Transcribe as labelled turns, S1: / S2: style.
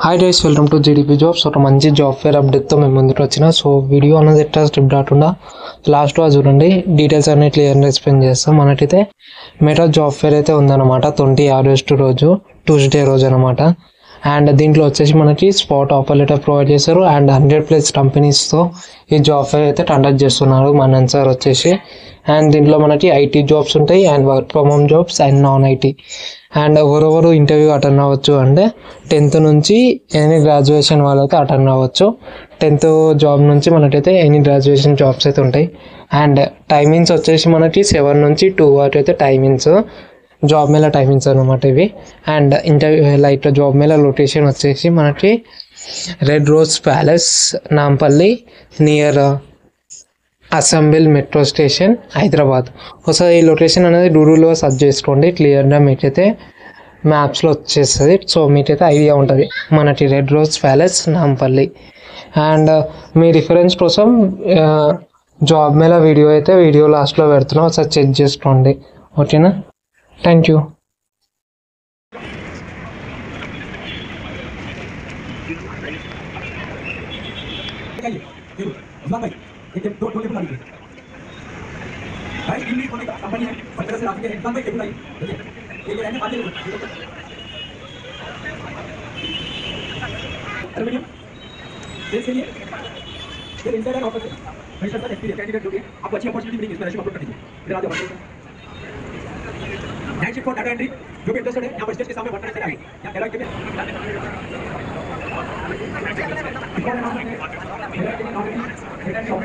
S1: Hi guys, welcome to GDP jobs. ఒక మంచి job fair అప్డేట్తో మేము ముందుకు వచ్చిన. సో వీడియో అనేది ఎట్లా స్ట్రిప్ రాకుండా లాస్ట్ వరకు చూడండి. డీటెయిల్స్ అన్ని క్లియర్గా ఎక్స్ప్లెయిన్ చేస్తాం. మనకైతే మెటా జాబ్ ఫేర్ అయితే ఉందన్నమాట. 20 ఆగస్టు రోజు, ట్యూస్డే రోజు అనమాట. అండ్ దీంట్లో వచ్చేసి మనకి స్పాట్ ఆఫర్ లెటర్ ప్రొవైడ్ చేస్తారు. అండ్ 100+ కంపెనీస్తో ఈ జాబ్ ఫేర్ అయితే కండక్ట్ చేస్తున్నారు మన సార్ వచ్చేసి. అండ్ దీంట్లో మనకి ఐటీ జాబ్స్ ఉంటాయి, and work from home jobs, and non IT. And ఎవరెవరు ఇంటర్వ్యూ అటెండ్ అవ్వచ్చు అంటే 10th నుంచి ఎనీ గ్రాడ్యుయేషన్ వాళ్ళైతే అటెండ్ అవ్వచ్చు. 10th జాబ్ నుంచి మనకైతే ఎనీ గ్రాడ్యుయేషన్ జాబ్స్ అయితే ఉంటాయి. అండ్ టైమింగ్స్ వచ్చేసి మనకి 7 నుంచి 2 వరకు అయితే టైమింగ్స్, జాబ్ మేళ టైమింగ్స్ అనమాట ఇవి. And interview like job Mela location వచ్చేసి మనకి red rose palace, Nampally, near assembly metro station, Hyderabad. ఒకసారి ఈ లొకేషన్ అనేది గూగుల్లో సెర్చ్ చేసుకోండి, క్లియర్గా మీకైతే మ్యాప్స్లో వచ్చేస్తుంది. సో మీకైతే ఐడియా ఉంటుంది మనకి red rose palace, Nampally. And me reference కోసం జాబ్ మేళ వీడియో అయితే వీడియో లాస్ట్లో పెడుతున్నాం, ఒకసారి చెక్ చేసుకోండి. ఓకేనా? Thank you.
S2: कंपनी है पत्थर से राखी है एकदम भाई टेबल आई ये रहने पाते हैं एल्युमिनियम सेल्स के लिए फिर इनसाइड एंड आउटर से फ्रेशर का एक्सपीरियंस कैंडिडेट जो भी आपको अच्छी अपॉर्चुनिटी मिलेगी, इसमें रेज्यूमे अपलोड कर दीजिए. फिर आगे बढ़ते हैं. Night shift for data entry जो भी इंटरेस्टेड है यहां पर स्टेज के सामने बटन से आएंगे यहां एरर के लिए Gracias.